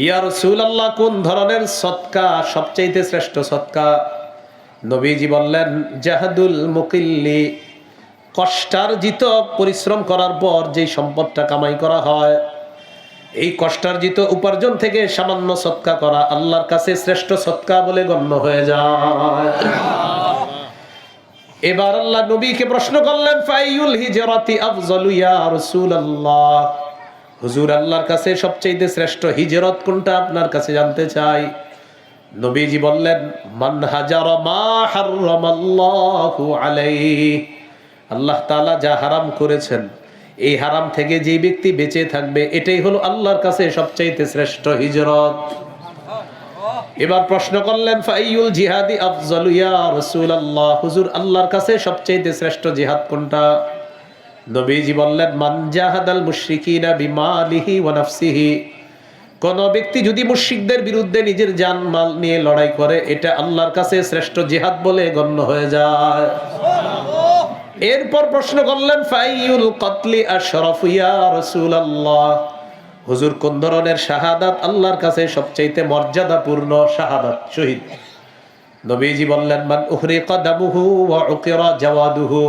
ইয়া রাসূলুল্লাহ, কোন ধরনের সদকা সবচেয়ে শ্রেষ্ঠ সদকা? নবীজি বললেন, জাহাদুল মুকিল্লি, কষ্টার্জিত পরিশ্রম করার পর যে সম্পদটা কামাই করা হয়, এই কষ্টার্জিত উপার্জন থেকে সামান্য সদকা করা আল্লাহর কাছে শ্রেষ্ঠ সদকা বলে গণ্য হয়ে যায়। এবার আল্লাহ নবীকে প্রশ্ন করলেন, ফাইউল হিজরাতি আফজালু ইয়া রাসূলুল্লাহ, হুজুর আল্লাহর কাছে সবচেয়ে শ্রেষ্ঠ হিজরত কোনটা আপনার কাছে জানতে চাই। নবীজি বললেন, মান হাজারা মা হারামাল্লাহু আলাইহি, আল্লাহ তাআলা যা হারাম করেছেন এই হারাম থেকে যে ব্যক্তি বেঁচে থাকবে এটাই হলো আল্লাহর কাছে সবচেয়ে শ্রেষ্ঠ হিজরত। এবার প্রশ্ন করলেন, ফাইউল জিহাদি আফজালু ইয়া রাসূলুল্লাহ, হুজুর আল্লাহর কাছে সবচেয়ে শ্রেষ্ঠ জিহাদ কোনটা? নবীজি বললেন, মান জাহাদাল মুশরিকিনা বিমালিহি ওয়া নাফসিহি, কোন ব্যক্তি যদি মুশরিকদের বিরুদ্ধে নিজের জান মাল নিয়ে লড়াই করে এটা আল্লাহর কাছে শ্রেষ্ঠ জিহাদ বলে গণ্য হয়ে যায়। এরপর প্রশ্ন করলেন, ফাইউল কতলি আশরাফু ইয়া রাসূলুল্লাহ, হুজুর কোন ধরনের শাহাদাত আল্লাহর কাছে সবচেয়ে মর্যাদাপূর্ণ শাহাদাত, শহীদ? নবীজি বললেন, মান উহরিকা দামুহু ওয়া উকিরা জাওয়াদুহু,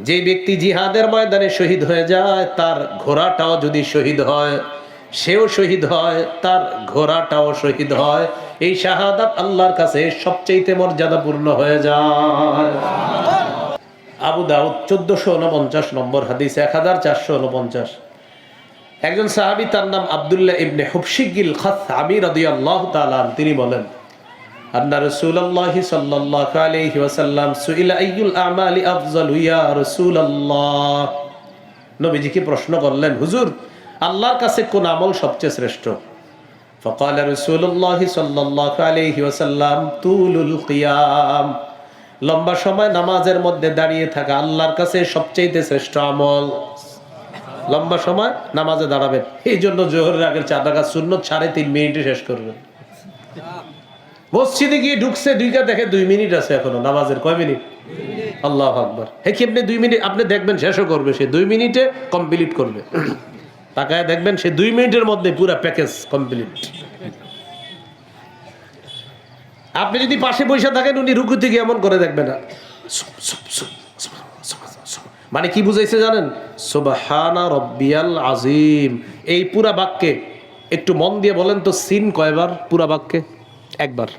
যে ব্যক্তি জিহাদের ময়দানে শহীদ হয়ে যায় তার ঘোড়াটাও যদি শহীদ হয়, সেও শহীদ হয়, তার ঘোড়াটাও শহীদ হয়, এই শাহাদাত আল্লাহর কাছে সবচেয়ে মর্যাদাপূর্ণ হয়ে যায়। আবু দাউদ 1449 নম্বর হাদিস, 1449। একজন সাহাবী, তার নাম আব্দুল্লাহ ইবনে হুবশিগিল খাসআমি রাদিয়াল্লাহু তাআলা, তিনি বলেন, আন্না রাসূলুল্লাহ সাল্লাল্লাহু আলাইহি ওয়াসাল্লাম সুইলা আইয়ুল আমালি আফজালু ইয়া রাসূলুল্লাহ, নবীজিকে প্রশ্ন করলেন, হুজুর আল্লাহর কাছে কোন আমল সবচেয়ে শ্রেষ্ঠ? ফাকালা রাসূলুল্লাহ সাল্লাল্লাহু আলাইহি ওয়াসাল্লাম তুলুল কিয়াম, লম্বা সময় নামাজের মধ্যে দাঁড়িয়ে থাকা আল্লাহর কাছে সবচেয়ে শ্রেষ্ঠ আমল। লম্বা সময় নামাজে দাঁড়াবেন, এই জন্য জোহরের আগের 4 রাকাত সুন্নত 3.5 মিনিটে শেষ করবেন। মসজিদে গিয়ে ঢুকছে, দুইটা দেখে 2 মিনিট আছে এখনো নামাজের, কয় মিনিট? আল্লাহু আকবার। হে কি আপনি 2 মিনিট আপনি দেখবেন শেষও করবে, সে 2 মিনিটে কমপ্লিট করবে। তাকায় দেখবেন সে 2 মিনিটের মধ্যে পুরো প্যাকেজ কমপ্লিট। আপনি যদি পাশে বসে থাকেন, উনি রুকু থেকে এমন করে দেখবেন না, মানে কি বুঝাইছে জানেন? সুবহানা রব্বিয়াল আযীম, এই পুরা বাক্যে একটু মন দিয়ে বলেন তো, সিন কয়বার পুরা বাক্যে? একবার।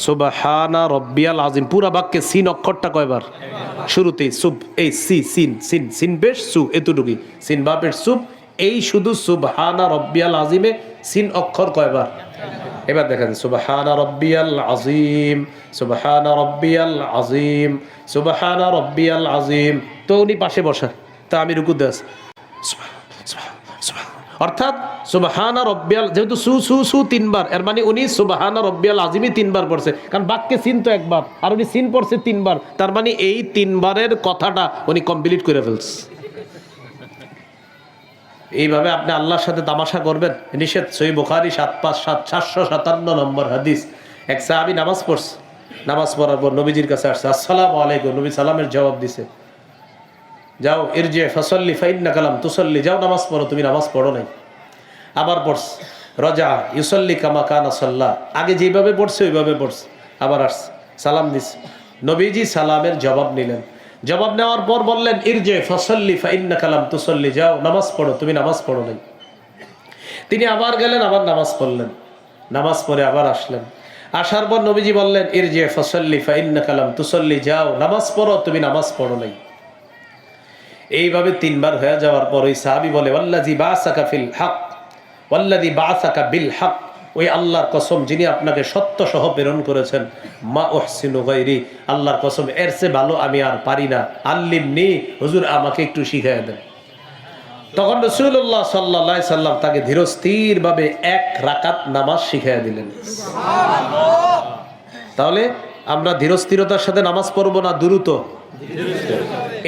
সুবহানা রব্বিয়াল আযীম পুরা বাক্যে সিন অক্ষরটা কয়বার? শুরুতেই সুব, এই সি, সিন, সিন, সিন পেশ সু, এতটুকুই, সিন বা পেশ সুব, এই শুধু সুবহানা রব্বিয়াল আযীমে সিন অক্ষর কয়বার? এবার দেখেন, সুবহানা রব্বিয়াল আযীম, সুবহানা রব্বিয়াল আযীম, সুবহানা রব্বিয়াল আযীম। তো উনি পাশে বসা, তা আমি রুকুতে আছি, অর্থাৎ সুবহানা রব্বিয়াল, যেহেতু সু সু সু 3 বার, এর মানে উনি সুবহানা রব্বিয়াল আযীমই 3 বার পড়ছে, কারণ বাক্যে সিন তো একবার, আর উনি সিন পড়ছে 3 বার, তার মানে এই 3 বারের কথাটা উনি কমপ্লিট করে ফেলছে। এইভাবে আপনি আল্লাহর সাথে তামাশা করবেন, নিষেধ। সহিহ বুখারী 757 নম্বর হাদিস। এক সাহাবী নামাজ পড়ছে, নামাজ পড়ার পর নবীজির কাছে আসছে, আসসালামু আলাইকুম, নবী সালামের জবাব দিছে, যাও ইরজি ফাসাল্লি ফাইন্নাকা লাম তুসাল্লি, যাও নামাজ পড়ো, তুমি নামাজ পড়ো নাই। আবার পড়ছে, রাজা ইউসাল্লি কামা কানা সাল্লা, আগে যেভাবে পড়ছে ওইভাবে পড়ছে, আবার আসছে, সালাম দিছে। নবীজি সালামের জবাব নিলেন, জবাব নেওয়ার পর বললেন, ইরজি ফাসাল্লি ফাইন্নাকা লাম তুসাল্লি, যাও নামাজ পড়ো, তুমি নামাজ পড়ো নাই। তিনি আবার গেলেন, আবার নামাজ পড়লেন, নামাজ পড়ে আবার আসলেন, আসার পর নবীজি বললেন, ইরজি ফাসাল্লি ফাইন্নাকা লাম তুসাল্লি, যাও নামাজ পড়ো, তুমি নামাজ পড়ো নাই। এইভাবে 3 বার হয়ে যাওয়ার পর ওই সাহাবী বলে, ওয়াল্লাযী বাআসাকা ফিল হক ওয়াল্লাযী বাআসাকা বিল হক, ওই আল্লাহর কসম যিনি আপনাকে সত্য সহ প্রেরণ করেছেন, মা উহসিনু গায়রি, আল্লাহর কসম এর চেয়ে ভালো আমি আর পারি না, আল্লিমনি, হুজুর আমাকে একটু শিখিয়ে দেন। তখন রাসূলুল্লাহ সাল্লাল্লাহু আলাইহি সাল্লাম তাকে ধীরস্থির ভাবে 1 রাকাত নামাজ শিখিয়ে দিলেন। সুবহানাল্লাহ। তাহলে আমরা ধীরস্থিরতার সাথে নামাজ পড়বো না দ্রুত?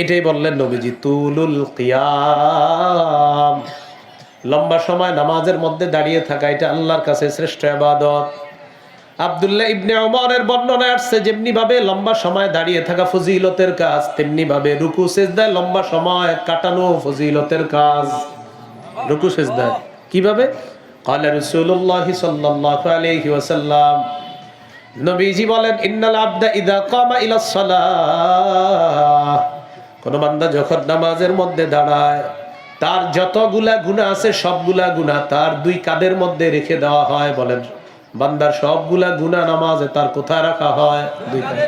এটাই বললেন নবীজি, তুলুল কিয়াম, লম্বা সময় নামাজের মধ্যে দাঁড়িয়ে থাকা, এটা আল্লাহর কাছে শ্রেষ্ঠ ইবাদত। আব্দুল্লাহ ইবনে ওমরের বর্ণনায় আসছে, যেমনি ভাবে লম্বা সময় দাঁড়িয়ে থাকা ফজিলতের কাজ, তেমনি ভাবে রুকু সিজদায় লম্বা সময় কাটানো ফজিলতের কাজ। রুকু সিজদায় কিভাবে? قال رسول الله صلى الله عليه وسلم নবীজি বলেন ইন্নাল আবদা ইযা কামা ইলাস সালাহ, কোন বান্দা যখন নামাজের মধ্যে দাঁড়ায় তার যতগুলা গুনাহ আছে সবগুলা গুনাহ তার দুই কাঁধের মধ্যে রেখে দেওয়া হয়। বলেন বান্দার সবগুলা গুনাহ নামাজে তার কোথায় রাখা হয়? দুই কাঁধে।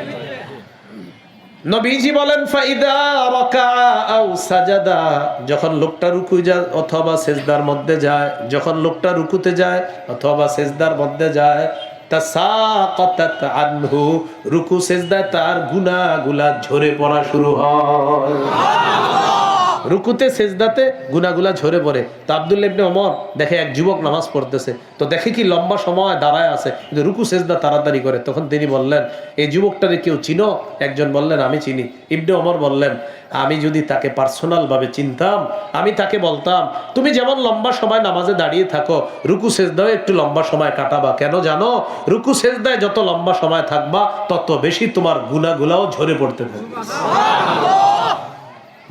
নবীজি বলেন ফাইদা রাকাআ আও সাজাদা, যখন লোকটা রুকু যায় অথবা সিজদার মধ্যে যায়, যখন লোকটা রুকুতে যায় অথবা সিজদার মধ্যে যায়, তাসাকাতাত আনহু, রুকু সিজদায় তার গুনাহগুলা ঝরে পড়া শুরু হয়। রুকুতে সিজদাতে গুনাহগুলা ঝরে পড়ে। তো আব্দুল্লাহ ইবনে ওমর দেখে এক যুবক নামাজ পড়তেছে, তো দেখে কি লম্বা সময় দাঁড়ায় আছে কিন্তু রুকু সিজদা তাড়াতাড়ি করে। তখন তিনি বললেন এই যুবকটারে কেউ চিনো? একজন বললেন আমি চিনি। ইবনে ওমর বললেন আমি যদি তাকে পার্সোনাল ভাবে চিনতাম আমি তাকে বলতাম তুমি যেমন লম্বা সময় নামাজে দাঁড়িয়ে থাকো রুকু সিজদায় একটু লম্বা সময় কাটাবা। কেন জানো? রুকু সিজদায় যত লম্বা সময় থাকবা তত বেশি তোমার গুনাহগুলাও ঝরে পড়তে থাকবে।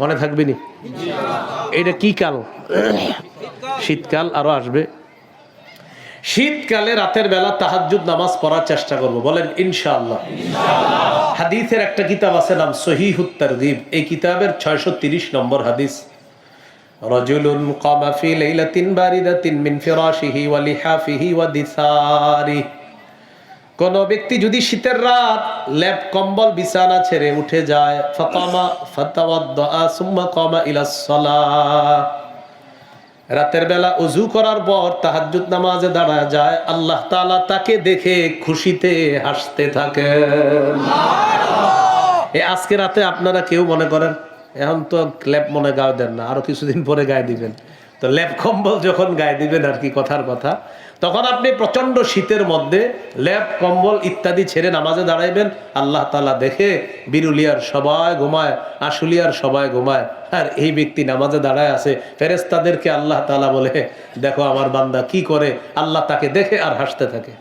মনে থাকবে নি? এটা কি কাল? শীতকাল আরো আসবে। শীতকালে রাতের বেলা তাহাজ্জুদ নামাজ পড়ার চেষ্টা করব, বলেন ইনশাআল্লাহ। হাদিসের একটা কিতাব আছে নাম সহিহুত তারগিব, এই কিতাবের 630 নম্বর হাদিস। রাজুলুন কামা ফি লাইলাতিন বারিদাতিন মিন ফিরাশিহি ওয়া লিহাফিহি ওয়া দিসারি, কোন ব্যক্তি যদি শীতের রাত লেপ কম্বল বিছানা ছেড়ে উঠে যায়, ফাকামা ফাতাওয়াদ্দা সুম্মা কামা ইলাস সালাহ, রাতের বেলা ওযু করার পর তাহাজ্জুদ নামাজে দাঁড়ায় যায়, আল্লাহ তাআলা তাকে দেখে খুশিতে হাসতে থাকেন। এই আজকে রাতে আপনারা কেউ মনে করেন এখন তো লেপ মনে গায়ে দেন না, আরো কিছুদিন পরে গায়ে দিবেন, তো লেপ কম্বল যখন গায়ে দিবেন আর কি কথার কথা, তখন আপনি প্রচন্ড শীতের মধ্যে লেপ কম্বল ইত্যাদি ছেড়ে নামাজে দাঁড়াইবেন, আল্লাহ তাআলা দেখে বিরুলিয়ার সবাই ঘুমায়, আশুলিয়ার সবাই ঘুমায়, আর এই ব্যক্তি নামাজে দাঁড়ায় আছে। ফেরেশতাদেরকে আল্লাহ তাআলা বলে দেখো আমার বান্দা কি করে, আল্লাহ তাকে দেখে আর হাসতে থাকে।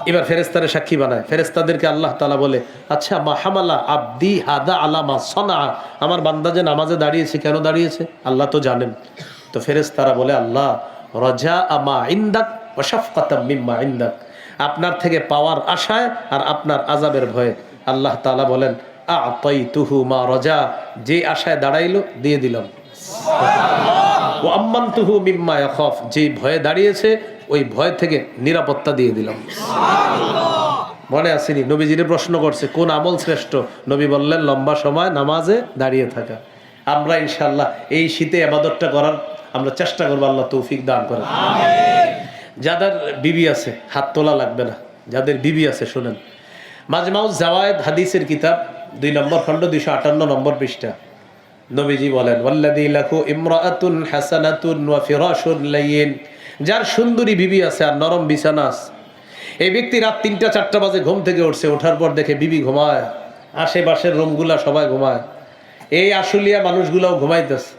এবার ফেরেশতারে সাক্ষী বানায়, ফেরেশতাদেরকে আল্লাহ তাআলা বলে আচ্ছা মা হামালা আবদি হাদা আলা মা সানা, আমার বান্দা যে নামাজে দাঁড়িয়েছে কেন দাঁড়িয়েছে আল্লাহ তো জানেন। তো ফেরেশতারা বলে আল্লাহ রাজা আমা ইনদাক ওয়া শাফকাতাম মিম্মা ইনদাক, আপনার থেকে পাওয়ার আশায় আর আপনার আযাবের ভয়ে। আল্লাহ তাআলা বলেন আ'তাইতুহু মা রাজা, যে আশায় দাঁড়াইলো দিয়ে দিলাম, ওয়া আম্মানতুহু মিম্মা ইয়াখাফ, যে ভয়ে দাঁড়িয়েছে ওই ভয় থেকে নিরাপত্তা দিয়ে দিলাম। মনে আসেনি নবীজিরে প্রশ্ন করছে কোন আমল শ্রেষ্ঠ, নবী বললেন লম্বা সময় নামাজে দাঁড়িয়ে থাকা। আমরা ইনশাআল্লাহ এই শীতে ইবাদতটা করার আমরা চেষ্টা করবো, আল্লাহ তৌফিক দান করেন। যাদের বিবি আছে হাত তোলা লাগবে না, যাদের বিবি আছে শুনেন, মাজমাউজ জাওয়ায়েদ হাদিসের কিতাব 2 নম্বর খণ্ড 258 নম্বর পৃষ্ঠা নবীজি বলেন ওয়াল্লাযী লাহু ইমরাআতুন হাসানাতুন ওয়া ফিরাশুন লাইয়িন, যার সুন্দরী বিবি আছে আর নরম বিছানা আছে, এই ব্যক্তি রাত 3টা-4টা বাজে ঘুম থেকে উঠছে, ওঠার পর দেখে বিবি ঘুমায়, আশেপাশের রুমগুলা সবাই ঘুমায়, এই আশুলিয়া মানুষগুলাও ঘুমাইতেছে।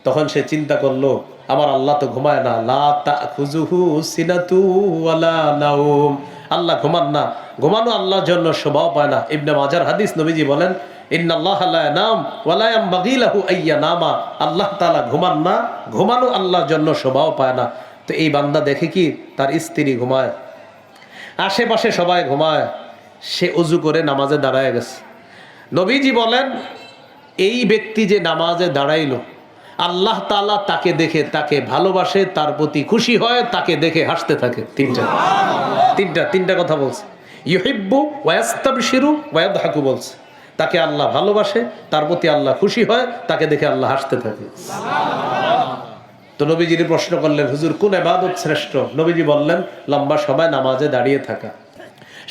তখন সে চিন্তা করলো আমার আল্লাহ তো ঘুমায় না, লা তাখুযুহু সিনাতু ওয়ালা নাওম, আল্লাহ ঘুমান না, ঘুমানো আল্লাহর জন্য শোভাও পায় না। ইবনে মাজার হাদিস, নবীজি বলেন ইন্নাল্লাহা লা ইয়ানাম ওয়া লা ইয়ানবাগী লাহু আইয়ানামা, আল্লাহ তাআলা ঘুমান না, ঘুমানো আল্লাহর জন্য শোভাও পায় না। তো এই বান্দা দেখে কি তার স্ত্রী ঘুমায়, আশেপাশে সবাই ঘুমায়, সে ওযু করে নামাজে দাঁড়ায় গেছে। নবীজি বলেন এই ব্যক্তি যে নামাজে দাঁড়াইলো আল্লাহ তাআলা তাকে দেখে তাকে ভালোবাসে, তার প্রতি খুশি হয়, তাকে দেখে হাসতে থাকে। তিনটা কথা বলছে, ইউহিব্বু ওয়া ইস্তাবশিরু ওয়া ইয়াদহাকু বলছে, তাকে আল্লাহ ভালোবাসে, তার প্রতি আল্লাহ খুশি হয়, তাকে দেখে আল্লাহ হাসতে থাকে। তো নবীজির প্রশ্ন করলেন হুজুর কোন ইবাদত শ্রেষ্ঠ? নবীজি বললেন লম্বা সময় নামাজে দাঁড়িয়ে থাকা।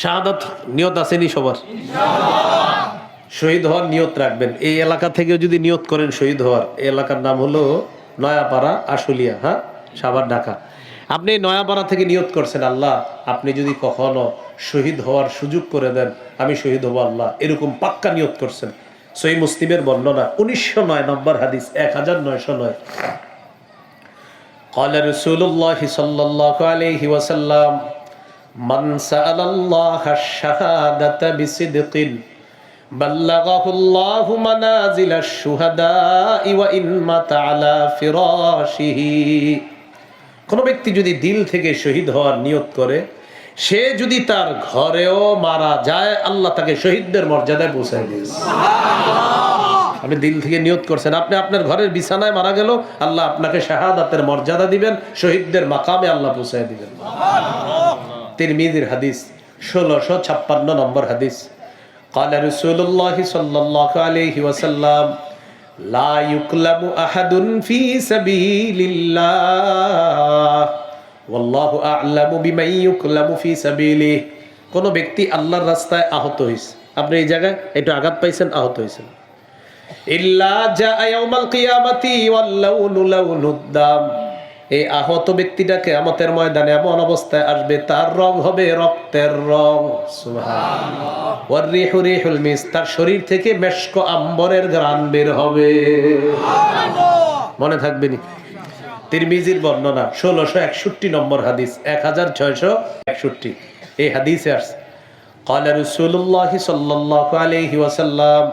শাহাদাত নিয়ত আসেনি সবার? শহীদ হওয়ার নিয়ত রাখবেন। এই এলাকা থেকে যদি নিয়ত করেন শহীদ হওয়ার, এই এলাকার নাম হলো নয়াপাড়া আশুলিয়া, হ্যাঁ সাভার ঢাকা। আপনি নয়াপাড়া থেকে নিয়ত করছেন আল্লাহ আপনি যদি কখনো শহীদ হওয়ার সুযোগ করে দেন আমি শহীদ হব আল্লাহ, এরকম পাক্কা নিয়ত করছেন। সহিহ মুসলিমের বর্ণনা 1909 নম্বর হাদিস 1909। قال رسول الله صلى الله عليه وسلم من سأل الله الشهادة بصدق بلغه الله منازل الشهداء وإن مات على فراشه কোন ব্যক্তি যদি দিল থেকে শহীদ হওয়ার নিয়ত করে, সে যদি তার ঘরেও মারা যায়, আল্লাহ তাকে শহীদদের মর্যাদায় পৌঁছায় দিয়েছে। আপনি দিল থেকে নিয়ত করছেন, আপনি আপনার ঘরের বিছানায় মারা গেল, আল্লাহ আপনাকে শাহাদাতের মর্যাদা দিবেন, শহীদদের মাকামে আল্লাহ পৌঁছায় দিবেন। তিরমিজির হাদিস, 1656 নম্বর হাদিস। قال رسول الله صلى الله عليه وسلم لا يكلم أحد في سبيل الله والله أعلم بمن يكلم في سبيله। কোন ব্যক্তি আল্লাহর রাস্তায় আহত হয়েছে, আপনি এই জায়গায় একটু আঘাত পাইছেন, আহত হয়েছেন, ইল্লা জাআ ইয়াউমাল কিয়ামাতি ওয়াল লাউনু লাউনুদ দাম, এই আহত ব্যক্তিটা কিয়ামতের ময়দানে এমন অবস্থায় আসবে, তার রং হবে রক্তের রং। সুবহানাল্লাহ। ওয়ার রিহু রিহুল মিস, তার শরীর থেকে মেশক আম্বরের ঘ্রাণ বের হবে। সুবহানাল্লাহ। মনে থাকবে নি? তিরমিজির বর্ণনা, 1661 নম্বর হাদিস, 1661। এই হাদিসে আসছে, قال رسول الله صلى الله عليه وسلم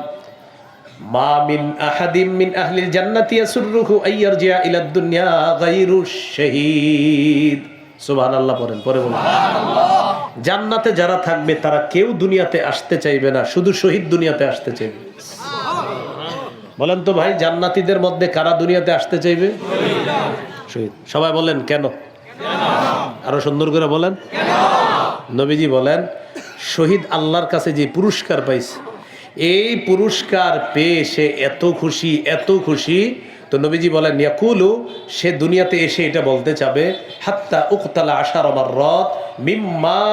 ما من أحد من أهل الجنة يسره أن يرجع إلى الدنيا غير الشهيد। সুবহানাল্লাহ পড়েন, পরে বলুন সুবহানাল্লাহ। জান্নাতে যারা থাকবে তারা কেউ দুনিয়াতে আসতে চাইবে না, শুধু শহীদ দুনিয়াতে আসতে চাইবে। বলেন তো ভাই, জান্নাতীদের মধ্যে কারা দুনিয়াতে আসতে চাইবে? শহীদ। সবাই বলেন কেন? আরো সুন্দর করে বলেন কেন? নবীজি বলেন, শহীদ আল্লাহর কাছে যে পুরস্কার পাইছে, এই পুরস্কার পেয়ে সে এত খুশি, এত খুশি, তো নবীজি বলেন ইয়াকুলু, সে দুনিয়াতে এসে এটা বলতে চাবে, হাত্তা উকতালা আশার মাররাত মিম্মা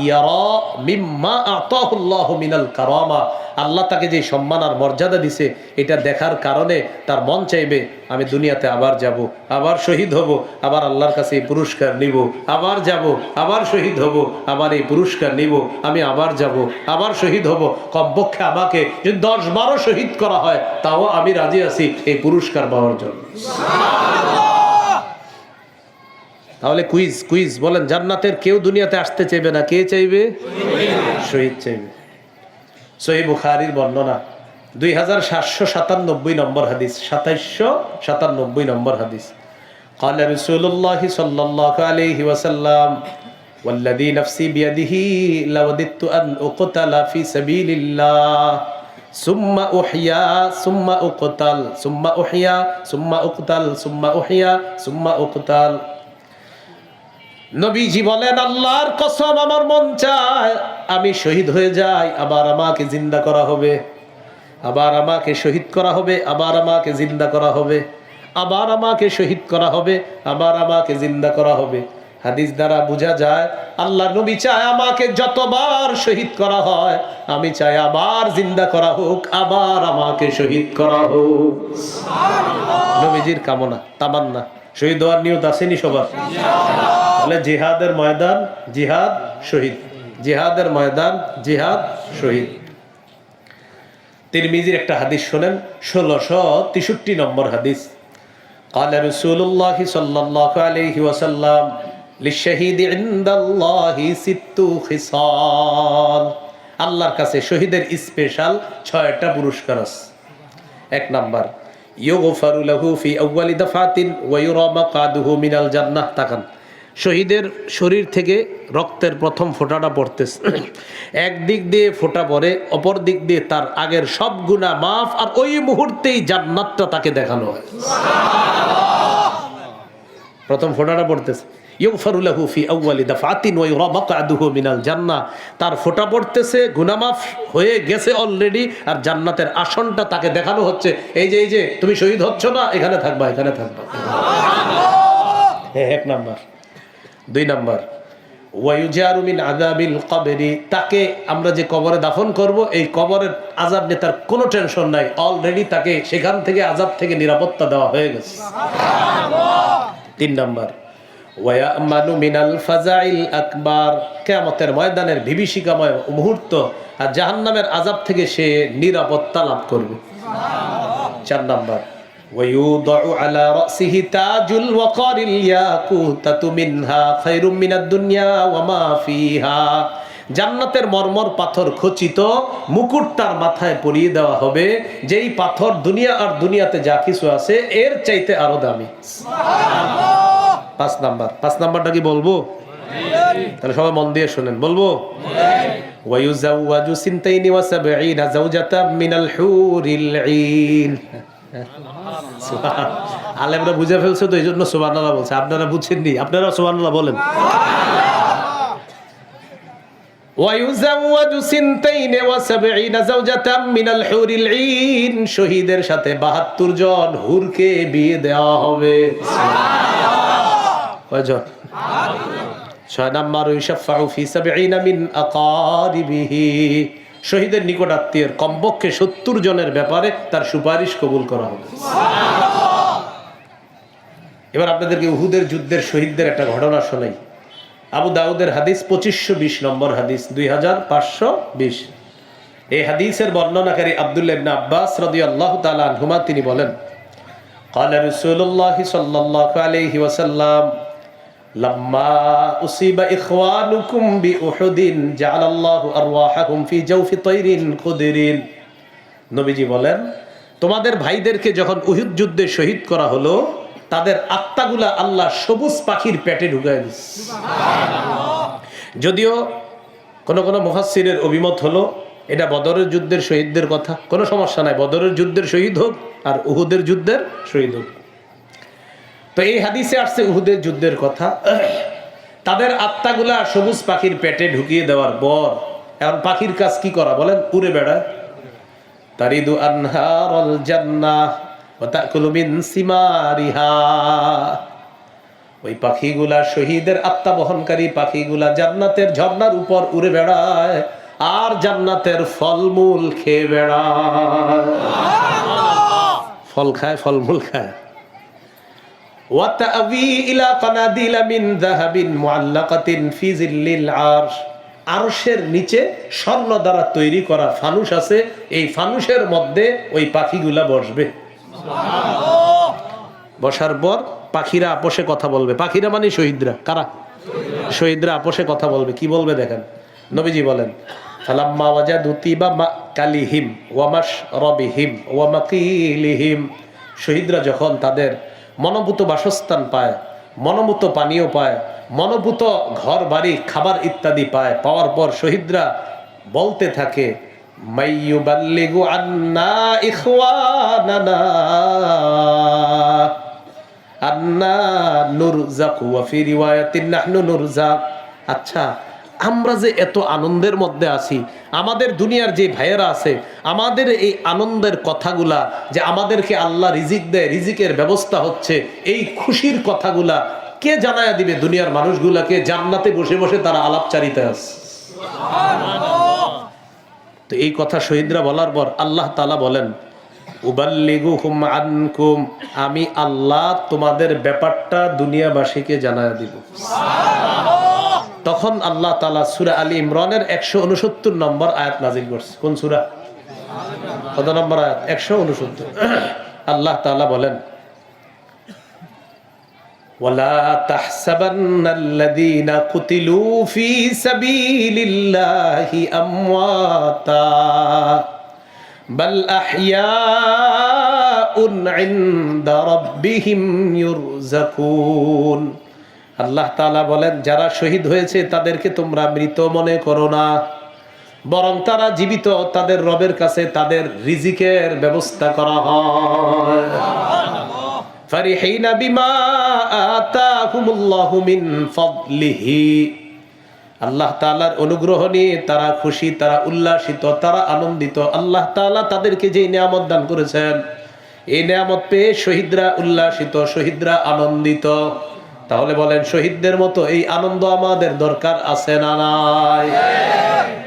ইয়ারা মিম্মা আতাহুল্লাহু মিনাল কারামা। আল্লাহ তাকে যে সম্মান আর মর্যাদা দিছে, এটা দেখার কারণে তার মন চাইবে আমি দুনিয়াতে আবার যাব, আবার শহীদ হব, আবার আল্লাহর কাছে এই পুরস্কার নিব, আবার যাব, আবার শহীদ হব, আবার এই পুরস্কার নিব, আমি আবার যাব, আবার শহীদ হব। কমপক্ষে আমাকে যদি 10-12 শহীদ করা হয়, তাও আমি রাজি আছি এই পুরস্কার পাওয়ার জন্য। তাহলে কুইজ বলেন, জান্নাতের কেউ দুনিয়াতে আসতে চাইবে না, কে চাইবে? শহীদ চাইবে। সহিহ বুখারীর বর্ণনা, 2797 নম্বর হাদিস, 2797 নম্বর হাদিস। قال رسول الله صلى الله عليه وسلم والذي نفسي بيده لوددت أن أقتل في سبيل الله ثم أحيا ثم أقتل ثم أحيا ثم أقتل ثم أحيا ثم أقتل। নবীজি বলেন, আল্লাহর কসম, আমার মন চায় আমি শহীদ হয়ে যাই, আবার আমাকে জিন্দা করা হবে, আবার আমাকে শহীদ করা হবে, আবার আমাকে জিন্দা করা হবে, আবার আমাকে শহীদ করা হবে, আবার আমাকে জিন্দা করা হবে। হাদিস দ্বারা বোঝা যায় আল্লাহ নবী চায় আমাকে যতবার শহীদ করা হয়, আমি চাই আবার জিন্দা করা হোক, আবার আমাকে শহীদ করা হোক। সুবহানাল্লাহ। নবীজির কামনা, তামান্না। শহীদ হওয়ার নিয়ত আসেনি সবার? তাহলে জিহাদের ময়দান, জিহাদ, শহীদ, জিহাদের ময়দান, জিহাদ, শহীদ। তিরমিজির একটা হাদিস শোনেন, 1663 নম্বর হাদিস। قال رسول الله صلى الله عليه وسلم للشهيد عند الله 6 خصال। আল্লাহর কাছে শহীদের স্পেশাল 6টা পুরস্কার আছে। 1 নাম্বার, ইউগফারু লাহু ফি আউয়ালি দাফাতিন ওয়া ইউরা মাকাদুহু মিনাল জান্নাহ। তাকান, শহীদের শরীর থেকে রক্তের প্রথম ফোঁটাটা পড়তেছে, একদিক দিয়ে ফোঁটা পড়ে, অপর দিক দিয়ে তার আগের সব গুনাহ মাফ, আর ওই মুহূর্তেই জান্নাতটা তাকে দেখানো হয়। প্রথম ফোঁটাটা পড়তেছে, ইউগফারু লাহু ফি আউয়ালি দাফাতিন ওয়া ইউরা মাকাদুহু মিনাল জান্নাহ, তার ফোঁটা পড়তেছে, গুনাহ মাফ হয়ে গেছে অলরেডি, আর জান্নাতের আসনটা তাকে দেখানো হচ্ছে, এই যে তুমি শহীদ হচ্ছ না, এখানে থাকবা, এখানে থাকবা। এক নাম্বার। 2 নাম্বার, ওয়ায়ুজারু মিন আযাবিল কবরি, তাকে আমরা যে কবরে দাফন করব, এই কবরের আযাব নিয়ে তার কোনো টেনশন নাই, অলরেডি তাকে সেখান থেকে আযাব থেকে নিরাপত্তা দেওয়া হয়ে গেছে। সুবহানাল্লাহ। 3 নাম্বার, ওয়ায়ামানু মিনাল ফাজাইল আকবার, কিয়ামতের ময়দানের বিভীষিকাময় মুহূর্ত আর জাহান্নামের আযাব থেকে সে নিরাপত্তা লাভ করবে। সুবহানাল্লাহ। 4 নাম্বার, ওয়ায়ুদাউ আলা রাসিহি তাজুল ওয়াকারিল ইয়াকুতাতু মিনহা খায়রুম মিনাদ দুনিয়া ওয়া মা ফিহা, জান্নাতের মরমর পাথর খচিত মুকুট তার মাথায় পরিয়ে দেওয়া হবে, যেই পাথর দুনিয়া আর দুনিয়াতে যা কিছু আছে এর চাইতে আরো দামি। সুবহানাল্লাহ। 5 নাম্বার। 5 নাম্বারটা কি বলবো? তাহলে সবাই মন দিয়ে শুনেন, বলবো। ওয়ায়ুজাওয়াজু সিনতাইনি ওয়া সাবঈনা যাওজাতাম মিনাল হুরিল ঈন। আলেমরা বুঝে ফেলছে তো, এইজন্য সুবহানাল্লাহ বলছে। আপনারা বুঝছেননি, আপনারা সুবহানাল্লাহ বলেন। ওয়ায়ুজাওয়াজু সিনতাইনি ওয়া সাবঈনা যাওজাতাম মিনাল হুরিল ঈন। শহীদের সাথে 72 জন হুরকে বিয়ে দেওয়া হবে। কয়জন? 6 নাম্বার, ইউশাফাউ ফি 70 মিন আকারিবিহি। শহীদের নিকট আত্মীয়ের কমপক্ষে 70 জনের ব্যাপারে তার সুপারিশ কবুল করা হবে। এবার আপনাদেরকে উহুদের যুদ্ধের শহীদদের একটা ঘটনা শোনাই। আবু দাউদের হাদিস 2520 নম্বর হাদিস, 2520। এই হাদিসের বর্ণনাকারী আব্দুল্লাহ ইবনে আব্বাস রাদিয়াল্লাহু তাআলা আনহুমা তিনি বলেন, ক্বালা রাসূলুল্লাহ সাল্লাল্লাহু আলাইহি ওয়াসাল্লাম লাম্মা উসিবা ইখওয়ানুকুম বিউহুদিন জাআলাল্লাহু আরওয়াহাহুম ফি জাওফি তায়রিন খুদরিন। নবীজি বলেন, তোমাদের ভাইদেরকে যখন উহুদ যুদ্ধে শহীদ করা হলো, তাদের আত্মাগুলা আল্লাহ সবুজ পাখির পেটে ঢুকায় দিয়েছে। যদিও কোন কোন মুফাসসিরের অভিমত হলো এটা বদরের যুদ্ধের শহীদদের কথা, কোনো সমস্যা নাই, বদরের যুদ্ধের শহীদ হোক আর উহুদের যুদ্ধের শহীদ হোক। তো এই হাদিসে আসছে উহুদের যুদ্ধের কথা। তাদের আত্মাগুলা সবুজ পাখির পেটে ঢুকিয়ে দেওয়ার পর এখন পাখির কাজ কি করা বলেন? উড়ে বেড়ায়। তারিদু আনহারুল জান্নাহ ওয়া তাকুলু মিন সিমারিহা। ওই পাখিগুলা, শহীদের আত্মা বহনকারী পাখিগুলা জান্নাতের ঝর্ণার উপর উড়ে বেড়ায় আর জান্নাতের ফলমূল খেয়ে বেড়ায়। ফল খায়, ফলমূল খায়। ওয়া তা'বি ইলা কানাদিলা মিন যাহাবিন মুআল্লাকাতিন ফি জিল্লিল আরশ। আরশের নিচে স্বর্ণ দ্বারা তৈরি করা ফানুস আছে, এই ফানুসের মধ্যে ওই পাখিগুলা বসবে। বসার পর পাখিরা আপোষে কথা বলবে। পাখিরা মানে শহীদরা। কারা? শহীদরা আপোষে কথা বলবে। কি বলবে দেখেন, নবীজি বলেন, ফালাম্মা ওয়াজাদু তিবা মাকালিহিম ওয়া মাশরাবিহিম ওয়া মাকিলিহিম। শহীদরা যখন তাদের মনোভূত বাসস্থান পায়, মনোভূত পানীয় পায়, মনোভূত ঘর বাড়ি খাবার ইত্যাদি পায়, পাওয়ার পর শহীদরা বলতে থাকে, মাইয়ুবাল্লিগু আন্না ইখওয়ানানা আন্না নুরজাকু ওয়া ফি রিওয়ায়াতিন নাহনু নুরজাক। আচ্ছা, আমরা যে এত আনন্দের মধ্যে আছি, আমাদের দুনিয়ার যে ভাইয়েরা আছে, আমাদের এই আনন্দের কথাগুলা যে আমাদেরকে আল্লাহ রিজিক দেয়, রিজিকের ব্যবস্থা হচ্ছে, এই খুশির কথাগুলা কে জানায়া দিবে দুনিয়ার মানুষগুলাকে? জান্নাতে বসে বসে তারা আলাপচারিতা আছে। তো এই কথা শহীদরা বলার পর আল্লাহ তাআলা বলেন, উবাল্লিগুহুম আনকুম, আমি আল্লাহ তোমাদের ব্যাপারটা দুনিয়াবাসীকে জানায়া দিব। তখন আল্লাহ তাআলা সূরা আলী ইমরানের 169 নম্বর আয়াত নাযিল করছে। কোন সূরা? কত নম্বর আয়াত? 169। আল্লাহ তাআলা বলেন, ওয়ালা তাহসাবান্নাল্লাযীনা কুতিলু ফী সাবিলিল্লাহি আমওয়াতা বাল আহইয়াউন ইনদা রাব্বিহিম ইউরযাকুন। আল্লাহ তাআলা বলেন, যারা শহীদ হয়েছে তাদেরকে তোমরা মৃত মনে করো না, বরং তারা জীবিত, তাদের রবের কাছে তাদের রিজিকের ব্যবস্থা করা হয়। ফারিহিনা বিমা আতাহুমুল্লাহু মিন ফাদলিহি। আল্লাহ তাআলার অনুগ্রহ নিয়ে তারা খুশি, তারা উল্লাসিত, তারা আনন্দিত। আল্লাহ তাআলা তাদেরকে যে নিয়ামত দান করেছেন, এই নিয়ামত পেয়ে শহীদরা উল্লাসিত, শহীদরা আনন্দিত। তাহলে বলেন, শহীদদের মতো এই আনন্দ আমাদের দরকার আছে না নাই?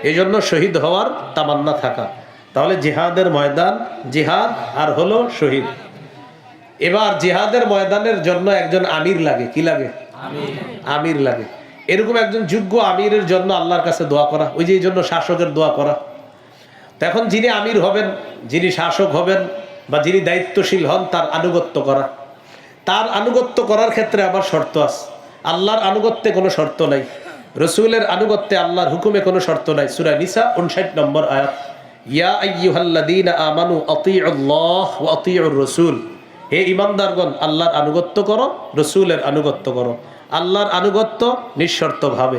এই জন্য শহীদ হওয়ার তামান্না থাকা। তাহলে জিহাদের ময়দান, জিহাদ আর হলো শহীদ। এবার জিহাদের ময়দানের জন্য একজন আমির লাগে। কি লাগে? আমির লাগে। এরকম একজন যোগ্য আমিরের জন্য আল্লাহর কাছে দোয়া করা। ওই যে এই জন্য শাসকের দোয়া করা। তো এখন যিনি আমির হবেন, যিনি শাসক হবেন বা যিনি দায়িত্বশীল হন, তার আনুগত্য করা। তার আনুগত্য করার ক্ষেত্রে আবার শর্ত আছে। আল্লাহর আনুগত্যে কোনো শর্ত নাই, রসুলের আনুগত্যে, আল্লাহর হুকুমে কোনো শর্ত নাই। সূরা নিসা 59 নম্বর আয়াত, ইয়া আইয়ুহাল্লাযীনা আমানু আতিউল্লাহ ওয়া আতিউর রাসূল। হে ইমানদারগণ, আল্লাহর আনুগত্য করো, রসুলের আনুগত্য করো। আল্লাহর আনুগত্য নিঃশর্ত ভাবে,